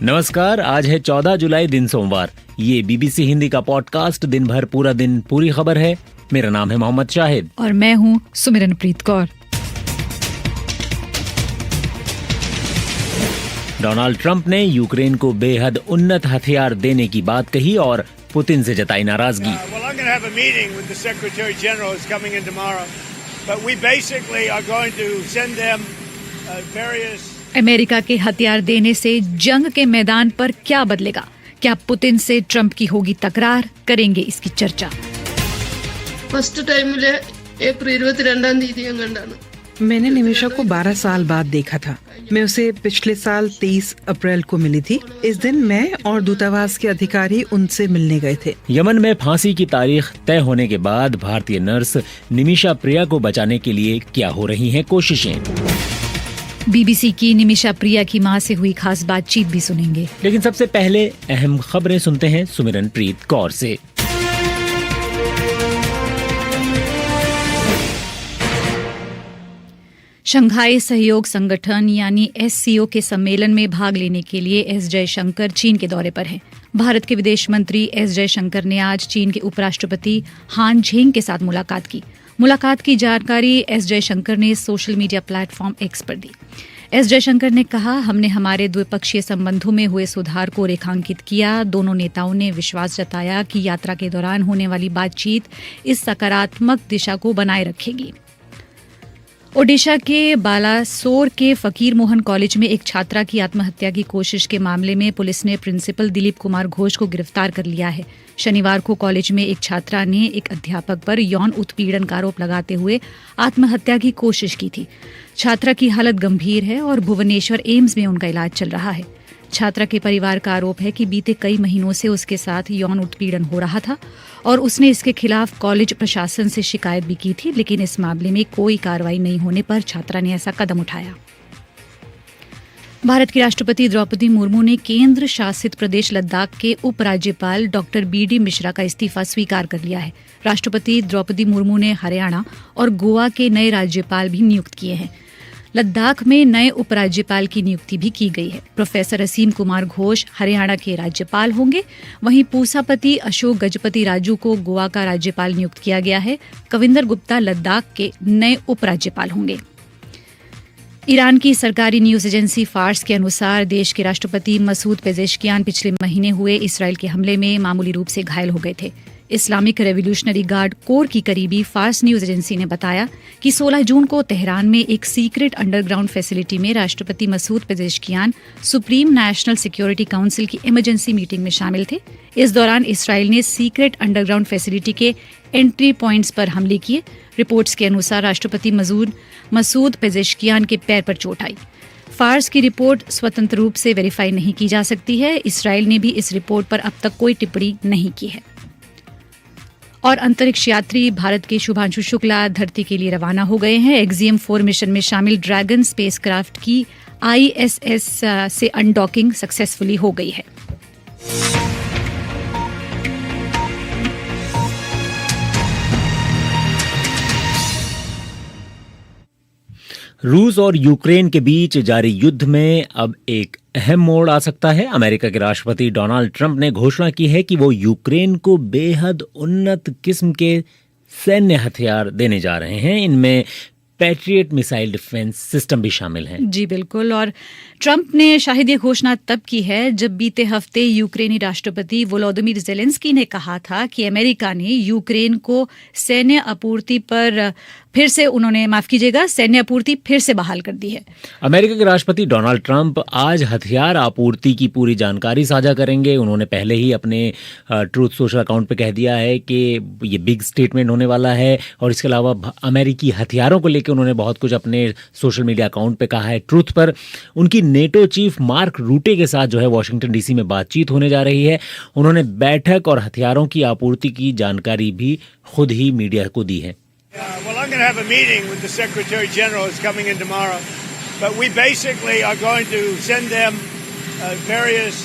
नमस्कार, आज है 14 जुलाई दिन सोमवार। ये बीबीसी हिंदी का पॉडकास्ट दिन भर पूरा दिन पूरी खबर है। मेरा नाम है मोहम्मद शाहिद और मैं हूँ सुमिरनप्रीत कौर। डोनाल्ड ट्रंप ने यूक्रेन को बेहद उन्नत हथियार देने की बात कही और पुतिन से जताई नाराजगी। अमेरिका के हथियार देने से जंग के मैदान पर क्या बदलेगा? क्या पुतिन से ट्रंप की होगी तकरार? करेंगे इसकी चर्चा। फर्स्ट टाइम April 22 मैंने निमिषा को 12 साल बाद देखा था। मैं उसे पिछले साल 23 अप्रैल को मिली थी। इस दिन मैं और दूतावास के अधिकारी उनसे मिलने गए थे। यमन में फांसी की तारीख तय होने के बाद भारतीय नर्स निमिषा प्रिया को बचाने के लिए क्या हो रही हैं कोशिशें? बीबीसी की निमिषा प्रिया की मां से हुई खास बातचीत भी सुनेंगे। लेकिन सबसे पहले अहम खबरें सुनते हैं सुमिरनप्रीत कौर से। शंघाई सहयोग संगठन यानी SCO के सम्मेलन में भाग लेने के लिए एस जयशंकर चीन के दौरे पर हैं। भारत के विदेश मंत्री एस जयशंकर ने आज चीन के उपराष्ट्रपति हान झेंग के साथ मुलाकात की। मुलाकात की जानकारी एस जयशंकर ने सोशल मीडिया प्लेटफॉर्म X पर दी। एस जयशंकर ने कहा, हमने हमारे द्विपक्षीय संबंधों में हुए सुधार को रेखांकित किया। दोनों नेताओं ने विश्वास जताया कि यात्रा के दौरान होने वाली बातचीत इस सकारात्मक दिशा को बनाए रखेगी। ओडिशा के बालासोर के फकीर मोहन कॉलेज में एक छात्रा की आत्महत्या की कोशिश के मामले में पुलिस ने प्रिंसिपल दिलीप कुमार घोष को गिरफ्तार कर लिया है। शनिवार को कॉलेज में एक छात्रा ने एक अध्यापक पर यौन उत्पीड़न का आरोप लगाते हुए आत्महत्या की कोशिश की थी। छात्रा की हालत गंभीर है और भुवनेश्वर एम्स में उनका इलाज चल रहा है। छात्रा के परिवार का आरोप है कि बीते कई महीनों से उसके साथ यौन उत्पीड़न हो रहा था और उसने इसके खिलाफ कॉलेज प्रशासन से शिकायत भी की थी, लेकिन इस मामले में कोई कार्रवाई नहीं होने पर छात्रा ने ऐसा कदम उठाया। भारत की राष्ट्रपति द्रौपदी मुर्मू ने केंद्र शासित प्रदेश लद्दाख के उपराज्यपाल डॉक्टर BD मिश्रा का इस्तीफा स्वीकार कर लिया है। राष्ट्रपति द्रौपदी मुर्मू ने हरियाणा और गोवा के नए राज्यपाल भी नियुक्त किए हैं। लद्दाख में नए उपराज्यपाल की नियुक्ति भी की गई है। प्रोफेसर असीम कुमार घोष हरियाणा के राज्यपाल होंगे। वहीं पूसापति अशोक गजपति राजू को गोवा का राज्यपाल नियुक्त किया गया है। कविंदर गुप्ता लद्दाख के नए उपराज्यपाल होंगे। ईरान की सरकारी न्यूज एजेंसी फार्स के अनुसार देश के राष्ट्रपति मसूद पेजेश्कियान पिछले महीने हुए इसराइल के हमले में मामूली रूप से घायल हो गए थे। इस्लामिक रेवोल्यूशनरी गार्ड कोर की करीबी फार्स न्यूज एजेंसी ने बताया कि 16 जून को तेहरान में एक सीक्रेट अंडरग्राउंड फैसिलिटी में राष्ट्रपति Masoud Pezeshkian supreme national security council की इमरजेंसी मीटिंग में शामिल थे। इस दौरान इसराइल ने सीक्रेट अंडरग्राउंड फैसिलिटी के एंट्री पॉइंट्स पर हमले किए। रिपोर्ट्स के अनुसार राष्ट्रपति मसूद पेजेश्कियान के पैर पर चोट आई। फार्स की रिपोर्ट स्वतंत्र रूप से वेरीफाई नहीं की जा सकती है। इसराइल ने भी इस रिपोर्ट पर अब तक कोई टिप्पणी नहीं की है। और अंतरिक्ष यात्री भारत के शुभांशु शुक्ला धरती के लिए रवाना हो गए हैं। एक्सियम 4 मिशन में शामिल ड्रैगन स्पेसक्राफ्ट की ISS से अनडॉकिंग सक्सेसफुली हो गई है। रूस और यूक्रेन के बीच जारी युद्ध में अब एक अहम मोड़ आ सकता है। अमेरिका के राष्ट्रपति डोनाल्ड ट्रंप ने घोषणा की है कि वो यूक्रेन को बेहद उन्नत किस्म के सैन्य हथियार देने जा रहे हैं। इनमें पैट्रियट मिसाइल डिफेंस सिस्टम भी शामिल हैं। जी बिल्कुल। और ट्रंप ने शायद ये घोषणा तब की है जब बीते हफ्ते यूक्रेनी राष्ट्रपति वोलोदिमीर ज़ेलेंस्की ने कहा था कि अमेरिका ने यूक्रेन को सैन्य आपूर्ति पर सैन्य आपूर्ति फिर से बहाल कर दी है। अमेरिका के राष्ट्रपति डोनाल्ड ट्रंप आज हथियार आपूर्ति की पूरी जानकारी साझा करेंगे। उन्होंने पहले ही अपने ट्रूथ सोशल अकाउंट पे कह दिया है कि ये बिग स्टेटमेंट होने वाला है और इसके अलावा अमेरिकी हथियारों को लेकर उन्होंने बहुत कुछ अपने सोशल मीडिया अकाउंट पे कहा है। ट्रूथ पर उनकी नेटो चीफ मार्क रूटे के साथ जो है वॉशिंगटन DC में बातचीत होने जा रही है। उन्होंने बैठक और हथियारों की आपूर्ति की जानकारी भी खुद ही मीडिया को दी है। Well, I'm going to have a meeting with the Secretary General who's coming in tomorrow, but we basically are going to send them various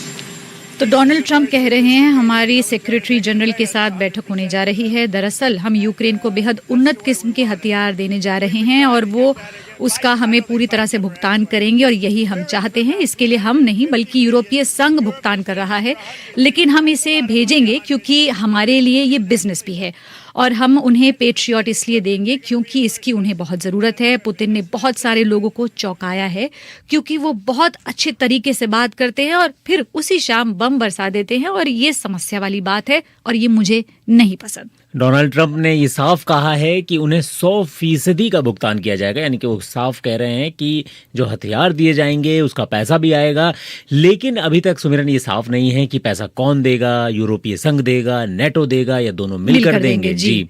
तो डोनाल्ड ट्रंप कह रहे हैं हमारी सेक्रेटरी जनरल के साथ बैठक होने जा रही है। दरअसल हम यूक्रेन को बेहद उन्नत किस्म के हथियार देने जा रहे हैं और वो उसका हमें पूरी तरह से भुगतान करेंगे और यही हम चाहते हैं। इसके लिए हम नहीं बल्कि यूरोपीय संघ भुगतान कर रहा है, लेकिन हम इसे भेजेंगे क्योंकि हमारे लिए ये बिजनेस भी है और हम उन्हें पेट्रियट इसलिए देंगे क्योंकि इसकी उन्हें बहुत ज़रूरत है। पुतिन ने बहुत सारे लोगों को चौंकाया है क्योंकि वो बहुत अच्छे तरीके से बात करते हैं और फिर उसी शाम बम बरसा देते हैं और ये समस्या वाली बात है और ये मुझे नहीं पसंद। डोनाल्ड ट्रंप ने ये साफ कहा है कि उन्हें 100% का भुगतान किया जाएगा, यानी कि वो साफ कह रहे हैं कि जो हथियार दिए जाएंगे उसका पैसा भी आएगा। लेकिन अभी तक सुमिरन ये साफ नहीं है कि पैसा कौन देगा, यूरोपीय संघ देगा, नेटो देगा या दोनों मिलकर देंगे। जी।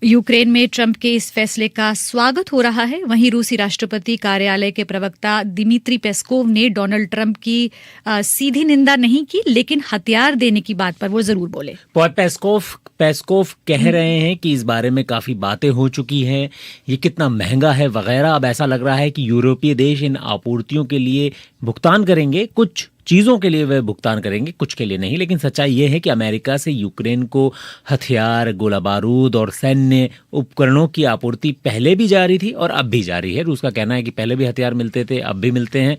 यूक्रेन में ट्रंप के इस फैसले का स्वागत हो रहा है। वहीं रूसी राष्ट्रपति कार्यालय के प्रवक्ता दिमित्री पेस्कोव ने डोनाल्ड ट्रंप की सीधी निंदा नहीं की, लेकिन हथियार देने की बात पर वो जरूर बोले। पेस्कोव कह रहे हैं कि इस बारे में काफी बातें हो चुकी हैं, ये कितना महंगा है वगैरह। अब ऐसा लग रहा है कि यूरोपीय देश इन आपूर्तियों के लिए भुगतान करेंगे, कुछ चीज़ों के लिए वे भुगतान करेंगे, कुछ के लिए नहीं। लेकिन सच्चाई ये है कि अमेरिका से यूक्रेन को हथियार, गोला बारूद और सैन्य उपकरणों की आपूर्ति पहले भी जारी थी और अब भी जारी है। रूस का कहना है कि पहले भी हथियार मिलते थे, अब भी मिलते हैं।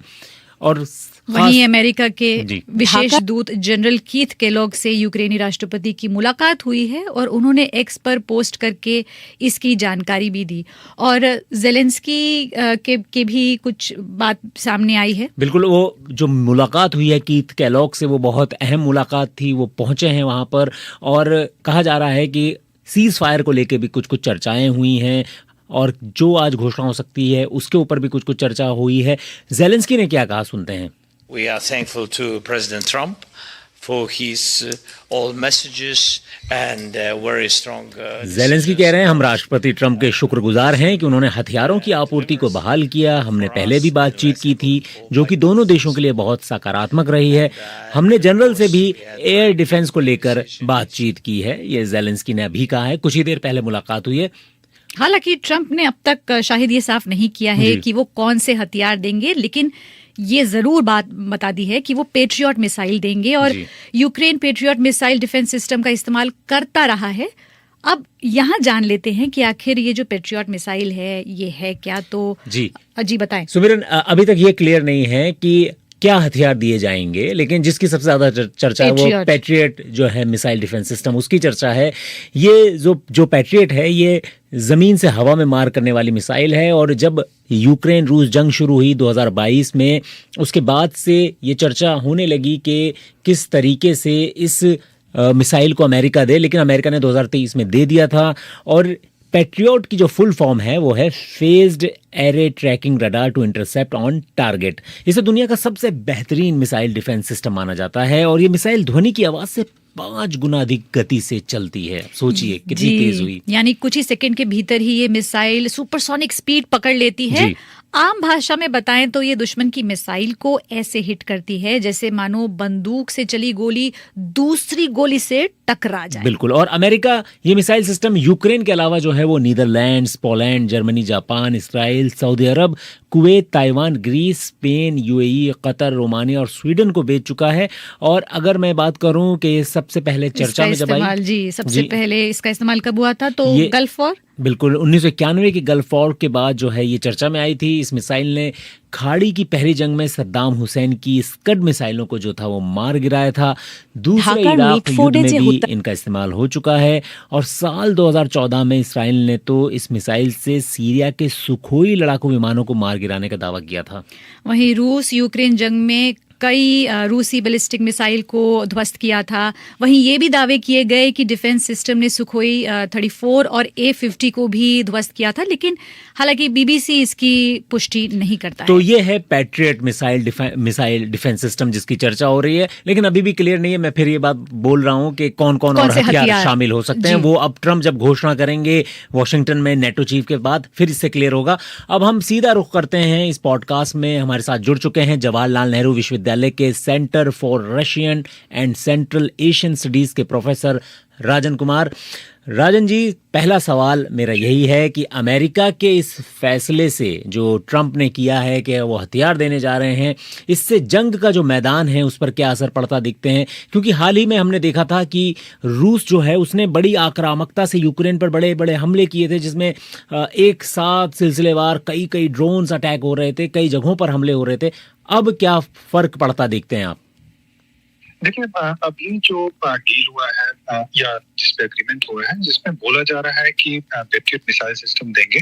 और वहीं अमेरिका के विशेष दूत जनरल कीथ केलॉग से यूक्रेनी राष्ट्रपति की मुलाकात हुई है और उन्होंने एक्स पर पोस्ट करके इसकी जानकारी भी दी और जेलेंस्की के भी कुछ बात सामने आई है। बिल्कुल, वो जो मुलाकात हुई है कीथ केलॉग से वो बहुत अहम मुलाकात थी। वो पहुंचे हैं वहां पर और कहा जा रहा है कि सीज फायर को लेकर भी कुछ चर्चाएं हुई हैं और जो आज घोषणा हो सकती है उसके ऊपर भी कुछ चर्चा हुई है। जेलेंस्की ने क्या कहा, सुनते हैं। We are thankful to President Trump for his all messages and very strong Zelensky कह रहे हैं हम राष्ट्रपति ट्रंप के शुक्रगुजार हैं कि उन्होंने हथियारों की आपूर्ति को बहाल किया। हमने पहले भी बातचीत की थी जो कि दोनों देशों के लिए बहुत सकारात्मक रही है। हमने जनरल से भी एयर डिफेंस को लेकर बातचीत की है, ये जेलेंस्की ने अभी कहा है। कुछ ही देर पहले मुलाकात हुई है। हालांकि ट्रंप ने अब तक शायद ये साफ नहीं किया है कि वो कौन से हथियार देंगे, लेकिन ये जरूर बात बता दी है कि वो पेट्रियट मिसाइल देंगे और Ukraine patriot missile defence system का इस्तेमाल करता रहा है। अब यहाँ जान लेते हैं कि आखिर ये जो पेट्रियट मिसाइल है ये है क्या। तो जी बताएं सुमिरन। अभी तक ये क्लियर नहीं है कि क्या हथियार दिए जाएंगे, लेकिन जिसकी सबसे ज्यादा चर्चा है वो पैट्रियट जो है मिसाइल डिफेंस सिस्टम, उसकी चर्चा है। ये जो पैट्रियट है ये जमीन से हवा में मार करने वाली मिसाइल है और जब यूक्रेन रूस जंग शुरू हुई 2022 में, उसके बाद से ये चर्चा होने लगी कि किस तरीके से इस मिसाइल को अमेरिका दे, लेकिन अमेरिका ने 2023 में दे दिया था। और पैट्रियट की जो फुल फॉर्म है वो है phased array tracking radar to intercept on target. इसे दुनिया का सबसे बेहतरीन मिसाइल डिफेंस सिस्टम माना जाता है और ये मिसाइल ध्वनि की आवाज से 5 गुना अधिक गति से चलती है। सोचिए कितनी तेज हुई, यानी कुछ ही सेकंड के भीतर ही ये मिसाइल सुपरसोनिक स्पीड पकड़ लेती है। आम भाषा में बताएं तो ये दुश्मन की मिसाइल को ऐसे हिट करती है जैसे मानो बंदूक से चली गोली दूसरी गोली से टकरा जाए। बिल्कुल। और अमेरिका ये मिसाइल सिस्टम यूक्रेन के अलावा जो है वो Netherlands, Poland, Germany, Japan, Israel, Saudi Arab, Kuwait, Taiwan, Greece, Spain, UAE, Qatar, Romania और स्वीडन को बेच चुका है। और अगर मैं बात करूं कि सबसे पहले चर्चा में जब आई, सबसे पहले इसका इस्तेमाल कब हुआ था, तो गल्फ वॉर, बिल्कुल 1991 के गल्फ वॉर के बाद जो है ये चर्चा में आई थी। इस मिसाइल ने खाड़ी की पहली जंग में सद्दाम हुसैन की स्कड मिसाइलों को जो था वो मार गिराया था। दूसरे इराक युद्ध में भी इनका इस्तेमाल हो चुका है और साल 2014 में इसराइल ने तो इस मिसाइल से सीरिया के सुखोई लड़ाकू विमानों को मार गिराने का दावा किया था। वहीं रूस यूक्रेन जंग में कई रूसी बैलिस्टिक मिसाइल को ध्वस्त किया था। वहीं ये भी दावे किए गए कि डिफेंस सिस्टम ने सुखोई 34 और A-50 को भी ध्वस्त किया था, लेकिन हालांकि बीबीसी इसकी पुष्टि नहीं करता तो है। ये है पैट्रियट मिसाइल डिफेंस सिस्टम जिसकी चर्चा हो रही है, लेकिन अभी भी क्लियर नहीं है। मैं फिर ये बात बोल रहा हूँ कि कौन कौन और हथियार शामिल हो सकते हैं, वो अब ट्रंप जब घोषणा करेंगे वॉशिंगटन में नेटो चीफ के बाद फिर इससे क्लियर होगा। अब हम सीधा रुख करते हैं इस पॉडकास्ट में। हमारे साथ जुड़ चुके हैं जवाहरलाल नेहरू विश्वविद्यालय के centre for Russian and central Asian studies के प्रोफेसर राजन कुमार। राजन जी, पहला सवाल मेरा यही है कि अमेरिका के इस फैसले से जो ट्रंप ने किया है कि वो हथियार देने जा रहे हैं, इससे जंग का जो मैदान है उस पर क्या असर पड़ता दिखते हैं? क्योंकि हाल ही में हमने देखा था कि रूस जो है उसने बड़ी आक्रामकता से यूक्रेन पर बड़े बड़े हमले किए थे, जिसमें एक साथ सिलसिलेवार कई कई ड्रोन्स अटैक हो रहे थे, कई जगहों पर हमले हो रहे थे। अब क्या फर्क पड़ता देखते हैं आप? देखिए, अभी जो डील हुआ है या जिस पे एग्रीमेंट हुआ है, जिसमें बोला जा रहा है कि पेट्रियट मिसाइल सिस्टम देंगे,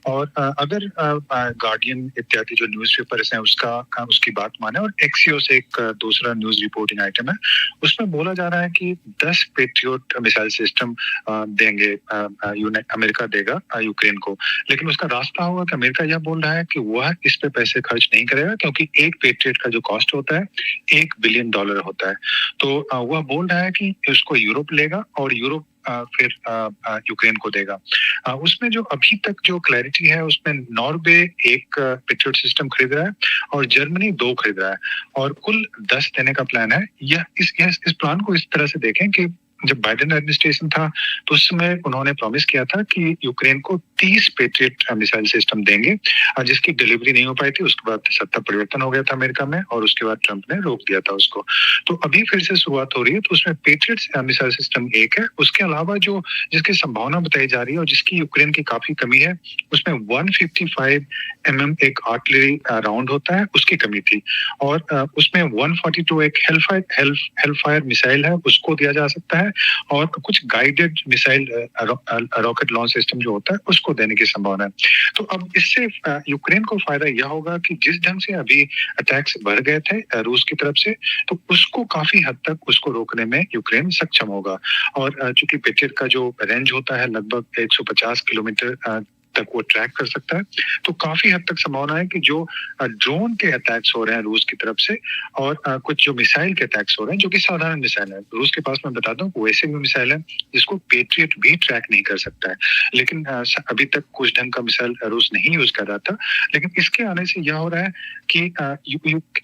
और अगर गार्डियन इत्यादि जो न्यूज़पेपर्स हैं उसकी बात माने, और एक्सियोस एक दूसरा न्यूज़ रिपोर्टिंग आइटम है, उसमें बोला जा रहा है कि 10 पेट्रियट मिसाइल सिस्टम देंगे, अमेरिका देगा यूक्रेन को। लेकिन उसका रास्ता होगा कि अमेरिका यह बोल रहा है कि वह इस पे पैसे खर्च नहीं करेगा, क्योंकि एक पेट्रियट का जो कॉस्ट होता है $1 बिलियन होता है। तो वह बोल रहा है कि उसको यूरोप लेगा और यूरोप फिर यूक्रेन को देगा। उसमें जो अभी तक जो क्लैरिटी है, उसमें नॉर्वे एक पेट्रियट सिस्टम खरीद रहा है और जर्मनी 2 खरीद रहा है, और कुल 10 देने का प्लान है। यह इस प्लान को इस तरह से देखें कि जब बाइडेन एडमिनिस्ट्रेशन था तो उस समय उन्होंने प्रॉमिस किया था कि यूक्रेन को 30 पेट्रियट मिसाइल सिस्टम देंगे, जिसकी डिलीवरी नहीं हो पाई थी। उसके बाद सत्ता परिवर्तन हो गया था अमेरिका में, और उसके बाद ट्रंप ने रोक दिया था उसको। तो अभी फिर से शुरुआत हो रही है। तो उसमें पेट्रियट मिसाइल सिस्टम एक है। उसके अलावा जो जिसकी संभावना बताई जा रही है और जिसकी यूक्रेन की काफी कमी है, उसमें 155 mm एक आर्टिलरी राउंड होता है, उसकी कमी थी। और उसमें 142 एक हेलफायर मिसाइल है, उसको दिया जा सकता है, और कुछ guided missile rocket launch system जो होता है उसको देने की संभावना है। तो अब इससे यूक्रेन को फायदा यह होगा कि जिस ढंग से अभी अटैक्स बढ़ गए थे रूस की तरफ से, तो उसको काफी हद तक उसको रोकने में यूक्रेन सक्षम होगा। और चूंकि पेट्रियट का जो रेंज होता है लगभग 150 किलोमीटर तक वो ट्रैक कर सकता है, तो काफी हद तक संभावना है कि जो ड्रोन के अटैक्स हो रहे हैं रूस की तरफ से, और कुछ जो मिसाइल के अटैक्स हो रहे हैं जो कि साधारण मिसाइल है, रूस के पास मैं बता दूं वैसे भी मिसाइल है जिसको पेट्रियट भी ट्रैक नहीं कर सकता है। लेकिन अभी तक कुछ ढंग का मिसाइल रूस नहीं यूज कर रहा था। लेकिन इसके आने से यह हो रहा है कि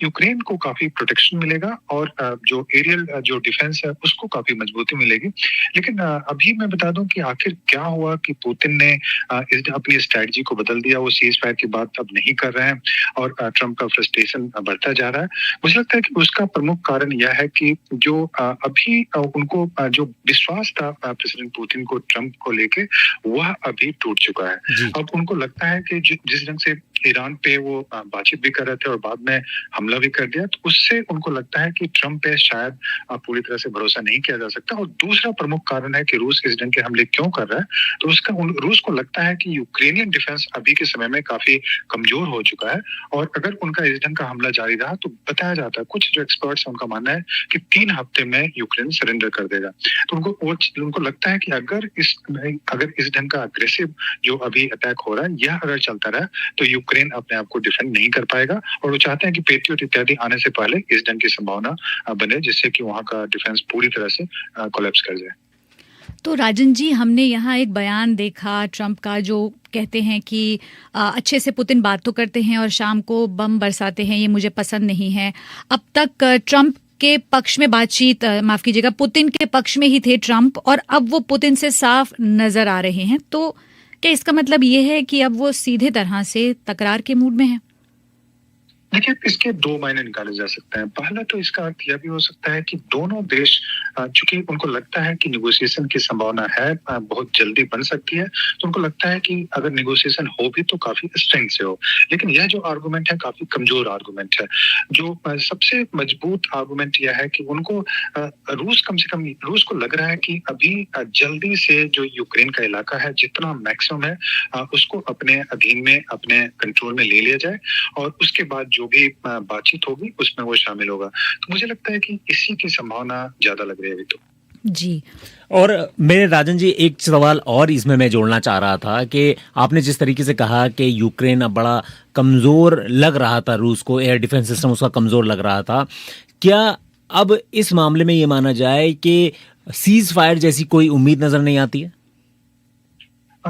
यूक्रेन को काफी प्रोटेक्शन मिलेगा, और जो एरियल जो डिफेंस है उसको काफी मजबूती मिलेगी। लेकिन अभी मैं बता दूं कि आखिर क्या हुआ कि पुतिन ने अपनी स्ट्रैटेजी को बदल दिया। वो सीज फायर की बात अब नहीं कर रहे हैं, और ट्रंप का फ्रस्ट्रेशन बढ़ता जा रहा है। मुझे लगता है कि उसका प्रमुख कारण यह है कि जो अभी उनको जो विश्वास था प्रेसिडेंट पुतिन को ट्रंप को लेके, वह अभी टूट चुका है। अब उनको लगता है कि जिस ढंग से ईरान पे वो बातचीत भी कर रहे थे और बाद में हमला भी कर दिया, तो उससे उनको लगता है कि ट्रंप पे शायद पूरी तरह से भरोसा नहीं किया जा सकता। और दूसरा प्रमुख कारण है कि रूस इस ढंग के हमले क्यों कर रहा है, तो उसका रूस को लगता है कि यूक्रेनियन डिफेंस अभी के समय में काफी कमजोर हो चुका है, और अगर उनका इस ढंग का हमला जारी रहा तो बताया जाता है, कुछ जो एक्सपर्ट्स हैं उनका मानना है कि 3 हफ्ते में यूक्रेन सरेंडर कर देगा। तो उनको लगता है कि अगर इस ढंग का अग्रेसिव जो अभी अटैक हो रहा है यह अगर चलता रहा तो यूक्रेन अपने आप को डिफेंड नहीं कर पाएगा, और वो चाहते हैं कि पेट्रियट इत्यादि आने से पहले इस ढंग की संभावना बने, जिससे कि वहां का डिफेंस पूरी तरह से कोलैप्स कर जाए। तो राजन जी, हमने यहाँ एक बयान देखा ट्रंप का जो कहते हैं कि अच्छे से पुतिन बात तो करते हैं और शाम को बम बरसाते हैं, ये मुझे पसंद नहीं है। अब तक ट्रंप के पक्ष में बातचीत, माफ कीजिएगा, पुतिन के पक्ष में ही थे ट्रंप, और अब वो पुतिन से साफ नजर आ रहे हैं। तो क्या इसका मतलब ये है कि अब वो सीधे तरह से तकरार के मूड में है? देखिए, इसके 2 मायने निकाले जा सकते हैं। पहला तो इसका अर्थ यह भी हो सकता है कि दोनों देश, चूंकि उनको लगता है कि निगोशिएशन की संभावना है, बहुत जल्दी बन सकती है, तो उनको लगता है कि अगर निगोशिएशन हो भी तो काफी स्ट्रेंथ से हो। लेकिन यह जो आर्गुमेंट है काफी कमजोर आर्गुमेंट है। जो सबसे मजबूत आर्गुमेंट यह है कि उनको रूस को लग रहा है कि अभी जल्दी से जो यूक्रेन का इलाका है जितना मैक्सिमम है उसको अपने अधीन में, अपने कंट्रोल में ले लिया जाए, और उसके बाद जो भी बातचीत होगी उसमें वो शामिल होगा। तो मुझे लगता है कि इसी की संभावना ज्यादा लग रही है अभी तो। जी। और मेरे राजन जी, एक सवाल और इसमें मैं जोड़ना चाह रहा था कि आपने जिस तरीके से कहा कि यूक्रेन अब बड़ा कमजोर लग रहा था, रूस को एयर डिफेंस सिस्टम उसका कमजोर लग रहा था, क्या अब इस मामले में ये माना जाए कि सीज फायर जैसी कोई उम्मीद नजर नहीं आती है?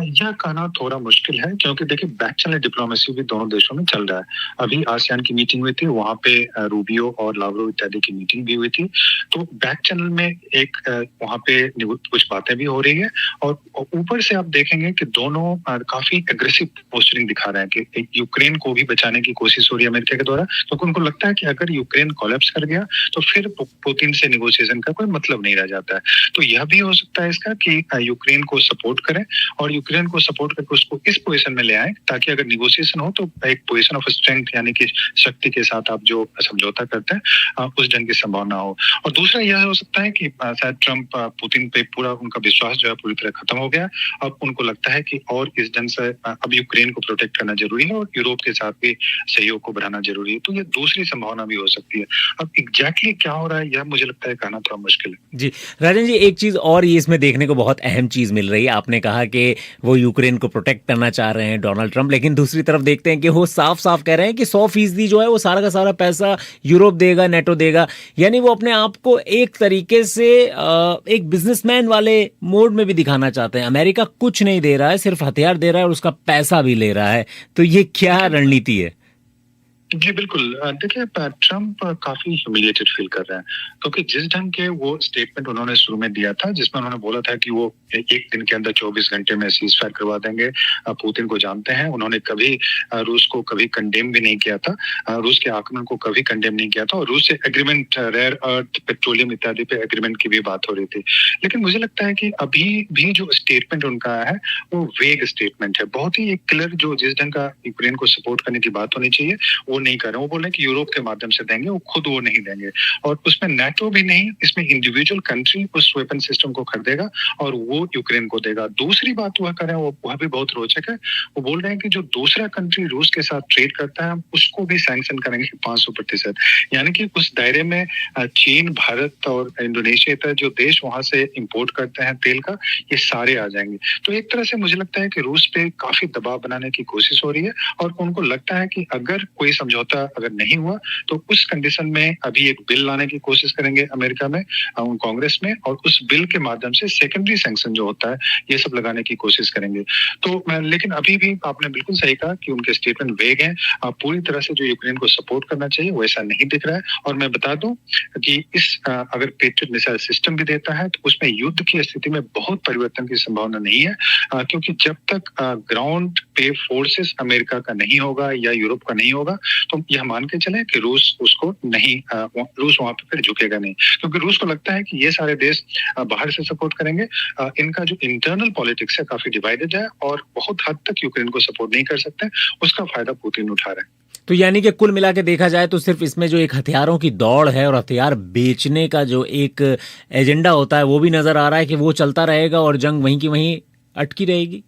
यह कहना थोड़ा मुश्किल है, क्योंकि देखिए बैक चैनल डिप्लोमेसी भी दोनों देशों में चल रहा है। अभी आसियान की मीटिंग हुई थी, वहाँ पे रूबियो और लावरोव इत्यादि की मीटिंग भी हुई थी। तो बैक चैनल में एक वहाँ पे कुछ बातें भी हो रही है, और ऊपर से आप देखेंगे कि दोनों काफी एग्रेसिव पोस्चरिंग दिखा रहे हैं कि यूक्रेन को भी बचाने की कोशिश हो रही है अमेरिका के द्वारा, क्योंकि उनको लगता है कि अगर यूक्रेन कोलैप्स कर गया तो फिर पुतिन से नेगोशिएशन का कोई मतलब नहीं रह जाता है। तो यह भी हो सकता है इसका कि यूक्रेन को सपोर्ट करें और यूक्रेन को सपोर्ट करके उसको इस पोजीशन में ले आए, ताकि अगर नेगोशिएशन हो तो एक पोजीशन ऑफ स्ट्रेंथ, यानी कि शक्ति के साथ आप जो समझौता करते हैं उस ढंग की संभावना हो। और दूसरा यह हो सकता है कि शायद ट्रंप पुतिन पे पूरा उनका विश्वास जो है पूरी तरह खत्म हो गया। अब उनको लगता है कि और इस ढंग से अब यूक्रेन को प्रोटेक्ट करना जरूरी है और यूरोप के साथ भी सहयोग को बढ़ाना जरूरी है। तो ये दूसरी संभावना भी हो सकती है। अब एग्जैक्टली क्या हो रहा है यह मुझे लगता है कहना थोड़ा मुश्किल है। जी राजन जी, एक चीज और ये इसमें देखने को बहुत अहम चीज मिल रही है। आपने कहा कि वो यूक्रेन को प्रोटेक्ट करना चाह रहे हैं डोनाल्ड ट्रंप, लेकिन दूसरी तरफ देखते हैं कि वो साफ साफ कह रहे हैं कि 100% जो है वो सारा का सारा पैसा यूरोप देगा, नेटो देगा। यानी वो अपने आप को एक तरीके से एक बिजनेसमैन वाले मोड में भी दिखाना चाहते हैं। अमेरिका कुछ नहीं दे रहा है, सिर्फ हथियार दे रहा है और उसका पैसा भी ले रहा है। तो ये क्या रणनीति है? जी बिल्कुल, देखिए ट्रंप काफी ह्यूमिलिएटेड फील कर रहे हैं, क्योंकि जिस ढंग के वो स्टेटमेंट उन्होंने शुरू में दिया था, जिसमें उन्होंने बोला था कि वो एक दिन के अंदर 24 घंटे में सीज फायर करवा देंगे। पुतिन को जानते हैं, उन्होंने कभी रूस को कभी कंडेम भी नहीं किया था, रूस के आक्रमण को कभी कंडेम नहीं किया था, और रूस से एग्रीमेंट, रेयर अर्थ, पेट्रोलियम इत्यादि पे एग्रीमेंट की भी बात हो रही थी। लेकिन मुझे लगता है कि अभी भी जो स्टेटमेंट उनका है वो वेग स्टेटमेंट है, बहुत ही एक क्लियर, जो जिस ढंग का यूक्रेन को सपोर्ट करने की बात होनी चाहिए वो नहीं कर रहे हैं। वो बोल रहे हैं कि यूरोप के माध्यम से देंगे, वो खुद वो नहीं देंगे, और उसमें नेटो भी नहीं, इसमें इंडिविजुअल कंट्री उस वेपन सिस्टम को खरीदेगा और वो यूक्रेन को देगा। दूसरी बात वह कर रहे हैं, वह भी बहुत रोचक है। वो बोल रहे हैं कि जो दूसरा कंट्री रूस के साथ ट्रेड करता है उसको भी सैंक्शन करेंगे 500%, यानी कि उस दायरे में चीन, भारत और इंडोनेशिया इत्यादि जो देश वहां से इंपोर्ट करते हैं तेल का, ये सारे आ जाएंगे। तो एक तरह से मुझे लगता है कि रूस पे काफी दबाव बनाने की कोशिश हो रही है, और उनको लगता है कि अगर कोई समझौता अगर नहीं हुआ तो उस कंडीशन में अभी एक बिल लाने की कोशिश करेंगे अमेरिका में, कांग्रेस में, और उस बिल के माध्यम से सेकेंडरी सैंक्शन जो होता है ये सब लगाने की कोशिश करेंगे। तो लेकिन अभी भी आपने बिल्कुल सही कहा कि उनके स्टेटमेंट वेग हैं। पूरी तरह से जो यूक्रेन को सपोर्ट करना चाहिए वैसा नहीं दिख रहा है। और मैं बता दूं कि इस अगर पेट्रियट मिसाइल सिस्टम भी देता है तो उसमें युद्ध की स्थिति में बहुत परिवर्तन की संभावना नहीं है, क्योंकि जब तक ग्राउंड पे फोर्सेस अमेरिका का नहीं होगा या यूरोप का नहीं होगा तो यह मान के चले कि रूस उसको नहीं, रूस वहां पे फिर झुकेगा नहीं, क्योंकि रूस को लगता है कि ये सारे देश बाहर से सपोर्ट करेंगे। इनका जो इंटरनल पॉलिटिक्स है काफी डिवाइडेड है और बहुत हद तक यूक्रेन को सपोर्ट नहीं कर सकते, उसका फायदा पुतिन उठा रहे हैं। तो यानी कि कुल मिला के देखा जाए तो सिर्फ इसमें जो एक हथियारों की दौड़ है और हथियार बेचने का जो एक एजेंडा होता है वो भी नजर आ रहा है कि वो चलता रहेगा और जंग वहीं की वहीं अटकी रहेगी।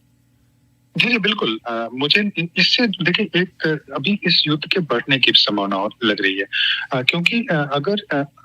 जी जी बिल्कुल, मुझे इससे देखिए एक अभी इस युद्ध के बढ़ने की संभावना लग रही है, क्योंकि अगर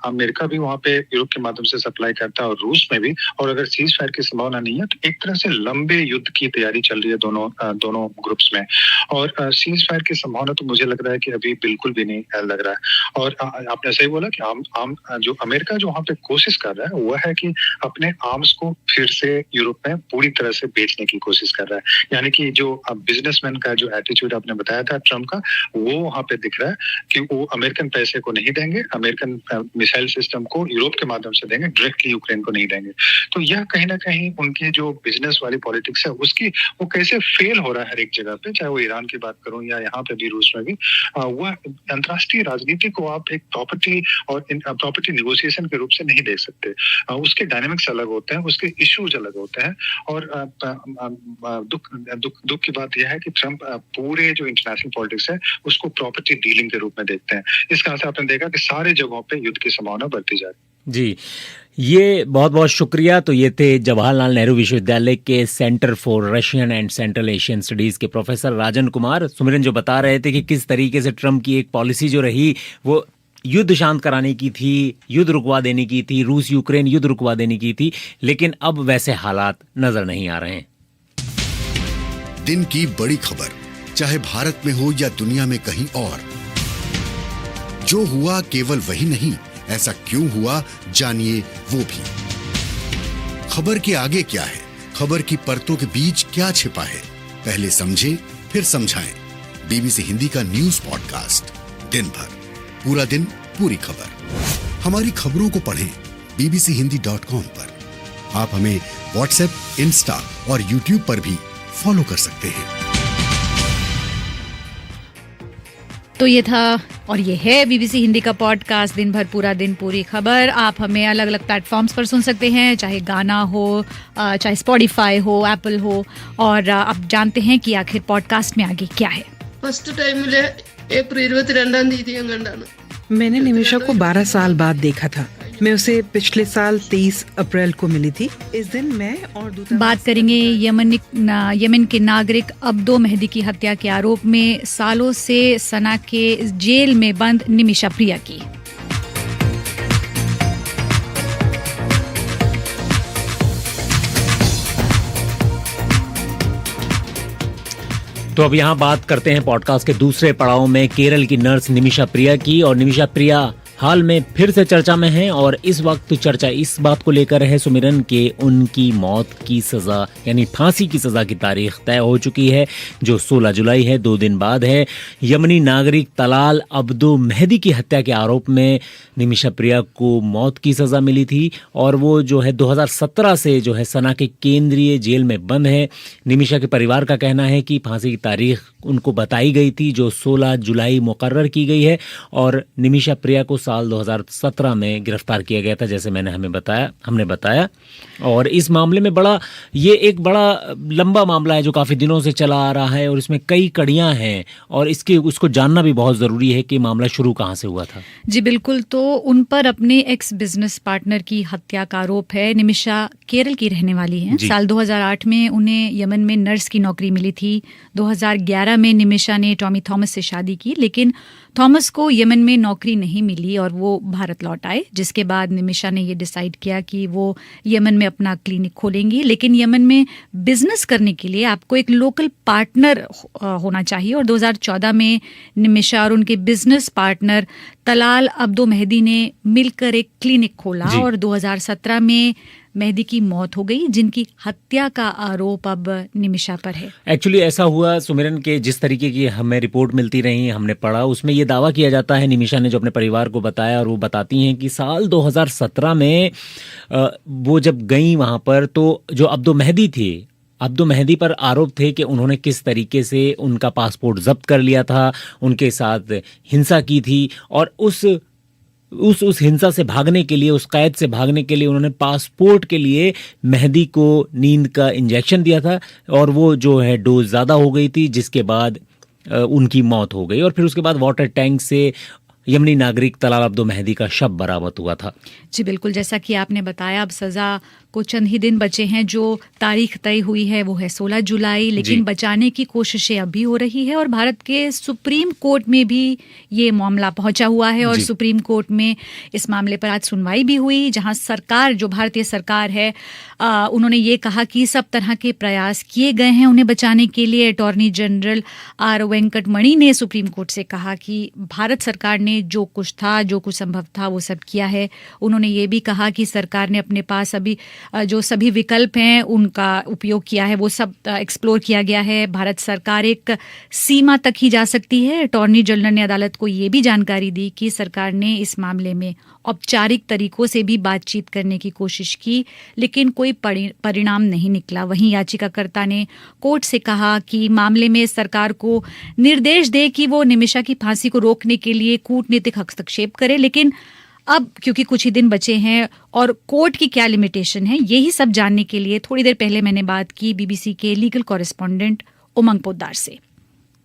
अमेरिका भी वहां पे यूरोप के माध्यम से सप्लाई करता है और रूस में भी, और अगर सीज फायर की संभावना नहीं है तो एक तरह से लंबे युद्ध की तैयारी चल रही है दोनों ग्रुप्स में। और सीज फायर की संभावना तो मुझे लग रहा है कि अभी बिल्कुल भी नहीं लग रहा है। और आपने सही बोला कि जो अमेरिका जो वहां पे कोशिश कर रहा है वह है कि अपने आर्म्स को फिर से यूरोप में पूरी तरह से बेचने की कोशिश कर रहा है, यानी कि जो बिजनेसमैन का जो एटीट्यूड आपने बताया था ट्रम्प का, वो वहां पे दिख रहा है कि वो अमेरिकन पैसे को नहीं देंगे, अमेरिकन मिसाइल सिस्टम को यूरोप के माध्यम से देंगे, डायरेक्टली यूक्रेन को नहीं देंगे। तो यह कहीं ना कहीं उनकी जो बिजनेस वाली पॉलिटिक्स है उसकी वो कैसे फेल हो रहा है हर एक जगह पे, चाहे वो ईरान की बात करूं या यहाँ पे भी रूस में भी। वह अंतर्राष्ट्रीय राजनीति को आप एक प्रॉपर्टी और प्रॉपर्टी नेगोशिएशन के रूप से नहीं देख सकते। उसके डायनेमिक्स अलग होते हैं, उसके इश्यूज अलग होते हैं। और दुख की बात यह है कि ट्रंप पूरे जो इंटरनेशनल पॉलिटिक्स है उसको प्रॉपर्टी डीलिंग के रूप में देखते हैं। इस कारण से आपने देखा कि सारे जगहों पे युद्ध की संभावना बढ़ती जा रही है। जी, ये बहुत बहुत शुक्रिया। तो ये थे जवाहरलाल नेहरू विश्वविद्यालय के centre for Russian and central Asian studies के प्रोफेसर राजन कुमार। सुमिरन जो बता रहे थे कि किस तरीके से ट्रंप की एक पॉलिसी जो रही वो युद्ध शांत कराने की थी, युद्ध रुकवा देने की थी, रूस यूक्रेन युद्ध रुकवा देने की थी, लेकिन अब वैसे हालात नजर नहीं आ रहे हैं। दिन की बड़ी खबर, चाहे भारत में हो या दुनिया में कहीं और, जो हुआ केवल वही नहीं, ऐसा क्यों हुआ जानिए वो भी। खबर के आगे क्या है, खबर की परतों के बीच क्या छिपा है, पहले समझे फिर समझाएं। बीबीसी हिंदी का न्यूज पॉडकास्ट दिन भर, पूरा दिन पूरी खबर। हमारी खबरों को पढ़ें bbchehindy.com पर। आप हमें व्हाट्सएप, इंस्टा और यूट्यूब पर भी फॉलो कर सकते हैं। तो ये था और ये है बीबीसी हिंदी का पॉडकास्ट दिन भर पूरा दिन पूरी खबर। आप हमें अलग अलग प्लेटफॉर्म्स पर सुन सकते हैं, चाहे गाना हो, चाहे स्पॉटिफाई हो, एप्पल हो। और आप जानते हैं कि आखिर पॉडकास्ट में आगे क्या है। ഫസ്റ്റ് ടൈമില് ഏപ്രിൽ 22 തീയതി ഞാൻ കണ്ടാണ്. मैंने निमिषा को 12 साल बाद देखा था। मैं उसे पिछले साल 23 अप्रैल को मिली थी। इस दिन मैं और दूतावास बात करेंगे यमन के नागरिक अब्दो मेहदी की हत्या के आरोप में सालों से सना के जेल में बंद निमिषा प्रिया की। तो अब यहाँ बात करते हैं पॉडकास्ट के दूसरे पड़ाव में केरल की नर्स निमिषा प्रिया की। और निमिषा प्रिया हाल में फिर से चर्चा में हैं और इस वक्त चर्चा इस बात को लेकर है सुमिरन के उनकी मौत की सजा यानी फांसी की सजा की तारीख तय हो चुकी है, जो 16 जुलाई है, 2 दिन बाद है। यमनी नागरिक तलाल अब्दो मेहदी की हत्या के आरोप में निमिषा प्रिया को मौत की सजा मिली थी और वो जो है 2017 से जो है सना के केंद्रीय जेल में बंद है। निमिषा के परिवार का कहना है कि फांसी की तारीख उनको बताई गई थी, जो 16 जुलाई मुकर्रर की गई है और निमिषा प्रिया को साल 2017 में गिरफ्तार किया गया था, जैसे हमने बताया। और इस मामले में ये एक बड़ा लंबा मामला है जो काफ़ी दिनों से चला आ रहा है और इसमें कई कड़ियां हैं और उसको जानना भी बहुत ज़रूरी है कि मामला शुरू कहाँ से हुआ था। जी बिल्कुल। तो उन पर अपने एक्स बिजनेस पार्टनर की हत्या का आरोप है। निमिषा केरल की रहने वाली हैं। साल 2008 में उन्हें यमन में नर्स की नौकरी मिली थी। 2011 में निमिषा ने टॉमी थॉमस से शादी की, लेकिन थॉमस को यमन में नौकरी नहीं मिली और वो भारत लौट आए, जिसके बाद निमिषा ने ये डिसाइड किया कि वो यमन में अपना क्लिनिक खोलेंगी। लेकिन यमन में बिजनेस करने के लिए आपको एक लोकल पार्टनर होना चाहिए और 2014 में निमिषा और उनके business partner Talal Abdo Mehdi ने मिलकर एक क्लिनिक खोला और 2017 में मेहदी की मौत हो गई, जिनकी हत्या का आरोप अब निमिषा पर है। एक्चुअली ऐसा हुआ सुमिरन के, जिस तरीके की हमें रिपोर्ट मिलती रही, हमने पढ़ा, उसमें ये दावा किया जाता है, निमिषा ने जो अपने परिवार को बताया और वो बताती हैं कि साल 2017 में वो जब गई वहाँ पर तो जो अब्दो मेहदी पर आरोप थे कि उन्होंने किस तरीके से उनका पासपोर्ट जब्त कर लिया था, उनके साथ हिंसा की थी और उस हिंसा से भागने के लिए, उस कैद से भागने के लिए उन्होंने पासपोर्ट के लिए मेहदी को नींद का इंजेक्शन दिया था और वो जो है डोज ज़्यादा हो गई थी, जिसके बाद उनकी मौत हो गई। और फिर उसके बाद वाटर टैंक से यमनी नागरिक तलाल अब्दो मेहदी का शव बरामद हुआ था। जी बिल्कुल, जैसा कि आपने बताया, अब सज़ा को चंद ही दिन बचे हैं। जो तारीख तय हुई है वो है 16 जुलाई, लेकिन बचाने की कोशिशें अभी हो रही है और भारत के सुप्रीम कोर्ट में भी ये मामला पहुंचा हुआ है और सुप्रीम कोर्ट में इस मामले पर आज सुनवाई भी हुई, जहां सरकार, जो भारतीय सरकार है, उन्होंने ये कहा कि सब तरह के प्रयास किए गए हैं उन्हें बचाने के लिए। अटॉर्नी जनरल आर वेंकटमणि ने सुप्रीम कोर्ट से कहा कि भारत सरकार ने जो कुछ संभव था वो सब किया है। उन्होंने ये भी कहा कि सरकार ने अपने पास अभी जो सभी विकल्प हैं उनका उपयोग किया है, वो सब एक्सप्लोर किया गया है। भारत सरकार एक सीमा तक ही जा सकती है। अटॉर्नी जनरल ने अदालत को ये भी जानकारी दी कि सरकार ने इस मामले में औपचारिक तरीकों से भी बातचीत करने की कोशिश की, लेकिन कोई परिणाम नहीं निकला। वहीं याचिकाकर्ता ने कोर्ट से कहा कि मामले में सरकार को निर्देश दे कि वो निमिषा की फांसी को रोकने के लिए कूटनीतिक हस्तक्षेप करे, लेकिन अब क्योंकि कुछ ही दिन बचे हैं और कोर्ट की क्या लिमिटेशन है, यही सब जानने के लिए थोड़ी देर पहले मैंने बात की बीबीसी के लीगल कॉरेस्पॉन्डेंट उमंग पोद्दार से।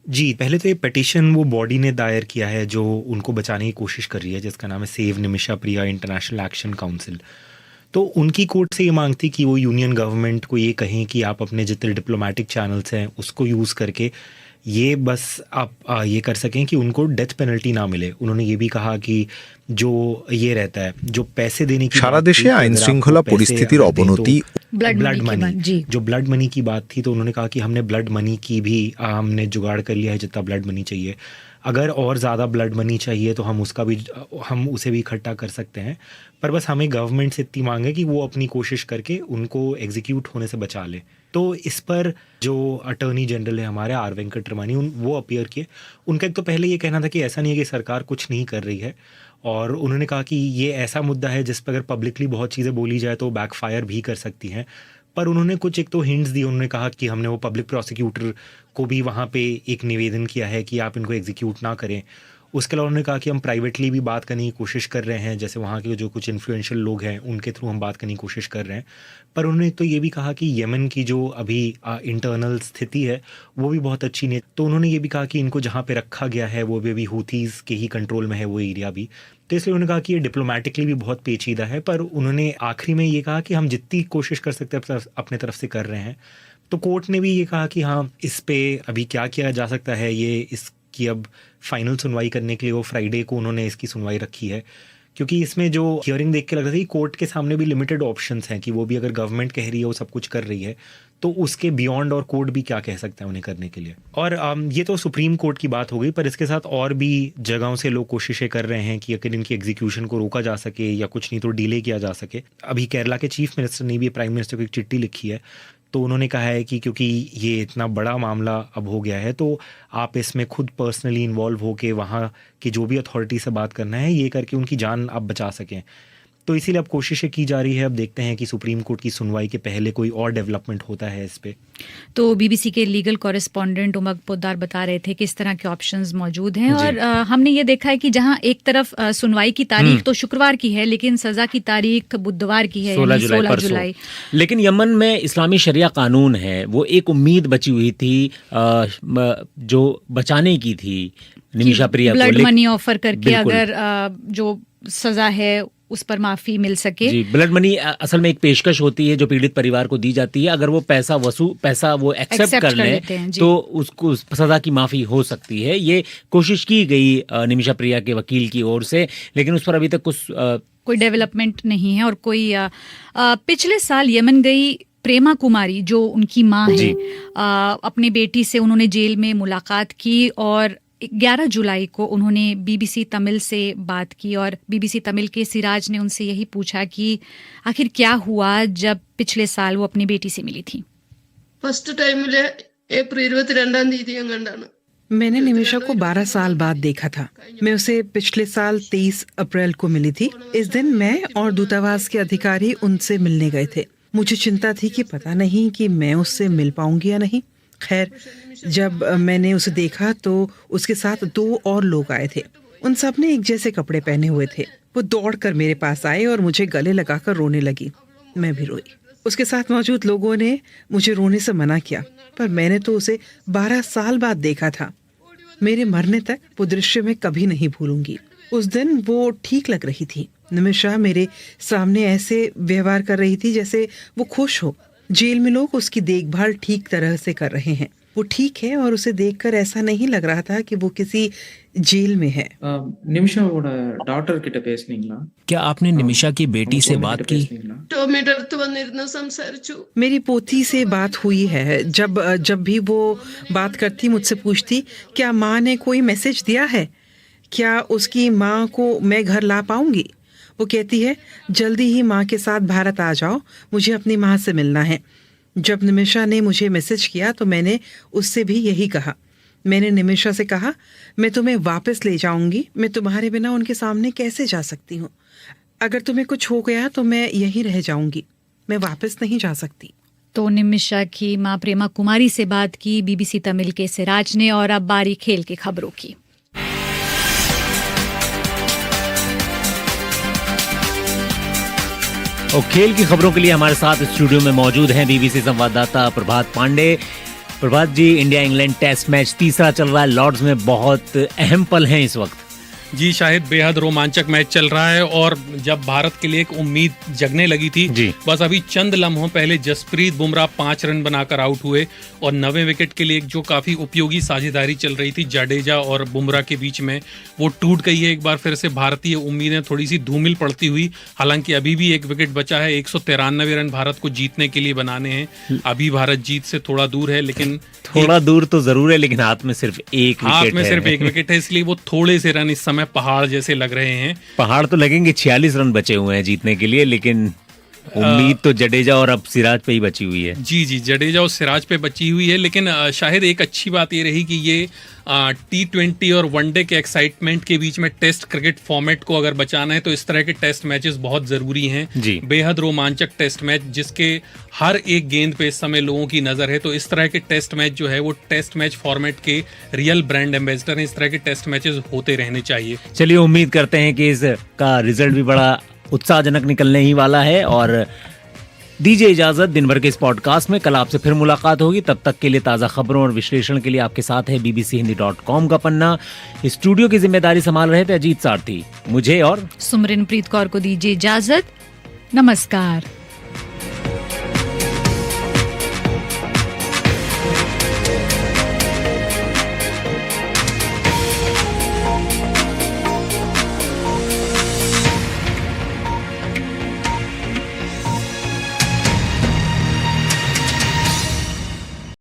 जी, पहले तो ये पिटीशन वो बॉडी ने दायर किया है जो उनको बचाने की कोशिश कर रही है, जिसका नाम है सेव निमिषा प्रिया इंटरनेशनल एक्शन काउंसिल। तो उनकी कोर्ट से ये मांग थी कि वो यूनियन गवर्नमेंट को ये कहें कि आप अपने जितने डिप्लोमेटिक चैनल्स हैं उसको यूज़ करके ये बस आप ये कर सकें कि उनको डेथ पेनल्टी ना मिले। उन्होंने ये भी कहा कि जो ये रहता है, जो पैसे देने की সারা দেশে আইন শৃঙ্খলা পরিস্থিতির অবনতি, ब्लड मनी, जो ब्लड मनी की बात थी, तो उन्होंने कहा कि हमने ब्लड मनी की भी हमने जुगाड़ कर लिया है जितना ब्लड मनी चाहिए। अगर और ज़्यादा ब्लड मनी चाहिए तो हम उसे भी इकट्ठा कर सकते हैं, पर बस हमें गवर्नमेंट से इतनी मांग है कि वो अपनी कोशिश करके उनको एग्जीक्यूट होने से बचा ले। तो इस पर जो अटॉर्नी जनरल है हमारे आर वेंकटरमणी, वो अपीयर किए। उनका एक तो पहले ये कहना था कि ऐसा नहीं है कि सरकार कुछ नहीं कर रही है, और उन्होंने कहा कि ये ऐसा मुद्दा है जिस पर अगर पब्लिकली बहुत चीज़ें बोली जाए तो बैकफायर भी कर सकती हैं। पर उन्होंने कुछ एक तो हिंट्स दिए। उन्होंने कहा कि हमने वो पब्लिक प्रोसिक्यूटर को भी वहाँ पे एक निवेदन किया है कि आप इनको एग्जीक्यूट ना करें। उसके अलावा उन्होंने कहा कि हम प्राइवेटली भी बात करने की कोशिश कर रहे हैं, जैसे वहाँ के जो कुछ इन्फ्लुएंशियल लोग हैं उनके थ्रू हम बात करने की कोशिश कर रहे हैं। पर उन्होंने तो ये भी कहा कि यमन की जो अभी इंटरनल स्थिति है वो भी बहुत अच्छी नहीं। तो उन्होंने ये भी कहा कि इनको जहाँ पे रखा गया है वो भी अभी हूथीज़ के ही कंट्रोल में है वो एरिया भी। तो इसलिए उन्होंने कहा कि ये डिप्लोमेटिकली भी बहुत पेचीदा है। पर उन्होंने आखिरी में ये कहा कि हम जितनी कोशिश कर सकते हैं अपने तरफ से कर रहे हैं। तो कोर्ट ने भी ये कहा कि हाँ, इस पे अभी क्या किया जा सकता है, ये इसकी अब फाइनल सुनवाई करने के लिए वो फ्राइडे को उन्होंने इसकी सुनवाई रखी है। क्योंकि इसमें जो हियरिंग देख के लग रहा था कि कोर्ट के सामने भी लिमिटेड ऑप्शंस हैं कि वो भी अगर गवर्नमेंट कह रही है वो सब कुछ कर रही है तो उसके बियॉन्ड और कोर्ट भी क्या कह सकता है उन्हें करने के लिए। और ये तो सुप्रीम कोर्ट की बात हो गई, पर इसके साथ और भी जगहों से लोग कोशिशें कर रहे हैं कि अगर इनकी एग्जीक्यूशन को रोका जा सके या कुछ नहीं तो डिले किया जा सके। अभी केरला के चीफ मिनिस्टर ने भी प्राइम मिनिस्टर को एक चिट्ठी लिखी है। तो उन्होंने कहा है कि क्योंकि ये इतना बड़ा मामला अब हो गया है तो आप इसमें खुद पर्सनली इन्वॉल्व होके वहाँ की जो भी अथॉरिटी से बात करना है ये करके उनकी जान आप बचा सकें। तो इसीलिए अब कोशिशें की जा रही है। अब देखते हैं कि सुप्रीम कोर्ट की सुनवाई के पहले कोई और डेवलपमेंट होता है इस पे। तो बीबीसी के लीगल कॉरेस्पॉन्डेंट उमंग पोद्दार बता रहे थे कि इस तरह के ऑप्शंस मौजूद हैं। और हमने ये देखा है कि जहां एक तरफ सुनवाई की तारीख तो शुक्रवार की है, लेकिन सजा की तारीख बुधवार की है, 16 जुलाई। लेकिन यमन में इस्लामी शरिया कानून है, वो एक उम्मीद बची हुई थी जो बचाने की थी निमिषा प्रिया को, ब्लड मनी ऑफर करके अगर जो सजा है उस पर माफी मिल सके। जी, ब्लड मनी असल में एक पेशकश होती है जो पीड़ित परिवार को दी जाती है। अगर वो पैसा वो एक्सेप्ट कर ले तो उसको सजा की माफी हो सकती है। ये कोशिश की गई निमिषा प्रिया के वकील की ओर से, लेकिन उस पर अभी तक कोई डेवलपमेंट नहीं है। और कोई पिछले साल यमन गई प्रेमा कुमारी जो उनकी माँ है, अपनी बेटी से उन्होंने जेल में मुलाकात की और 11 जुलाई को उन्होंने बीबीसी तमिल से बात की। और बीबीसी तमिल के सिराज ने उनसे यही पूछा कि आखिर क्या हुआ जब पिछले साल वो अपनी बेटी से मिली थी। फर्स्ट टाइम April 22 मैंने निमिषा को 12 साल बाद देखा था। मैं उसे पिछले साल 23 अप्रैल को मिली थी। इस दिन मैं और दूतावास के अधिकारी उनसे मिलने गए थे। मुझे चिंता थी कि पता नहीं कि मैं उससे मिल पाऊंगी या नहीं। खैर, जब मैंने उसे देखा तो उसके साथ 2 और लोग आए थे। उन सब ने एक जैसे कपड़े पहने हुए थे। वो दौड़कर मेरे पास आए और मुझे गले लगाकर रोने लगी। मैं भी रोई। उसके साथ मौजूद लोगों ने मुझे रोने से मना किया, पर मैंने तो उसे 12 साल बाद देखा था। मेरे मरने तक वो दृश्य मैं कभी नहीं भूलूंगी। उस दिन वो ठीक लग रही थी। निमिषा मेरे सामने ऐसे व्यवहार कर रही थी जैसे वो खुश हो। जेल में लोग उसकी देखभाल ठीक तरह से कर रहे हैं। वो ठीक है और उसे देखकर ऐसा नहीं लग रहा था कि वो किसी जेल में है। निमिषाவோட டாட்டர் கிட்ட பேசுனீங்களா? क्या आपने निमिषा की बेटी से बात की? मेरी पोती से बात हुई है। जब भी वो बात करती मुझसे पूछती क्या माँ ने कोई मैसेज दिया है, क्या उसकी माँ को मैं घर ला पाऊंगी। वो कहती है जल्दी ही माँ के साथ भारत आ जाओ, मुझे अपनी माँ से मिलना है। जब निमिषा ने मुझे मैसेज किया तो मैंने उससे भी यही कहा। मैंने निमिषा से कहा मैं तुम्हें वापस ले जाऊंगी, मैं तुम्हारे बिना उनके सामने कैसे जा सकती हूँ। अगर तुम्हें कुछ हो गया तो मैं यहीं रह जाऊंगी, मैं वापस नहीं जा सकती। तो निमिषा की माँ प्रेमा कुमारी से बात की बीबीसी तमिल के सिराज ने। और अब बारी खेल की खबरों की। और खेल की खबरों के लिए हमारे साथ स्टूडियो में मौजूद हैं बीबीसी संवाददाता प्रभात पांडे। प्रभात जी, इंडिया इंग्लैंड टेस्ट मैच तीसरा चल रहा है लॉर्ड्स में, बहुत अहम पल हैं इस वक्त। जी शाहिद, बेहद रोमांचक मैच चल रहा है और जब भारत के लिए एक उम्मीद जगने लगी थी, बस अभी चंद लम्हों पहले जसप्रीत बुमराह 5 रन बनाकर आउट हुए और 9वें विकेट के लिए एक जो काफी उपयोगी साझेदारी चल रही थी जडेजा और बुमराह के बीच में, वो टूट गई है। एक बार फिर से भारतीय उम्मीदें थोड़ी सी धूमिल पड़ती हुई। हालांकि अभी भी एक विकेट बचा है, 193 रन भारत को जीतने के लिए बनाने हैं। अभी भारत जीत से थोड़ा दूर है, लेकिन थोड़ा दूर तो जरूर है, लेकिन हाथ में सिर्फ एक विकेट है, इसलिए वो थोड़े से रन इस समय पहाड़ जैसे लग रहे हैं। पहाड़ तो लगेंगे, 46 रन बचे हुए हैं जीतने के लिए, लेकिन उम्मीद तो जडेजा और अब सिराज पे ही बची हुई है। जी, जडेजा और सिराज पे बची हुई है। लेकिन शायद एक अच्छी बात ये रही कि ये T20 और वनडे के एक्साइटमेंट के बीच में टेस्ट क्रिकेट फॉर्मेट को अगर बचाना है तो इस तरह के टेस्ट मैचेस बहुत जरूरी हैं। बेहद रोमांचक टेस्ट मैच जिसके हर एक गेंद पे इस समय लोगों की नजर है, तो इस तरह के टेस्ट मैच जो है वो टेस्ट मैच फॉर्मेट के रियल ब्रांड एम्बेसडर हैं। इस तरह के टेस्ट मैचेस होते रहने चाहिए। चलिए, उम्मीद करते हैं कि इसका रिजल्ट भी बड़ा उत्साहजनक निकलने ही वाला है। और दीजिए इजाजत, दिन भर के इस पॉडकास्ट में कल आपसे फिर मुलाकात होगी। तब तक के लिए ताज़ा खबरों और विश्लेषण के लिए आपके साथ है bbchindi.com का पन्ना। स्टूडियो की जिम्मेदारी संभाल रहे थे अजीत सारथी। मुझे और सुमरिनप्रीत कौर को दीजिए इजाजत। नमस्कार।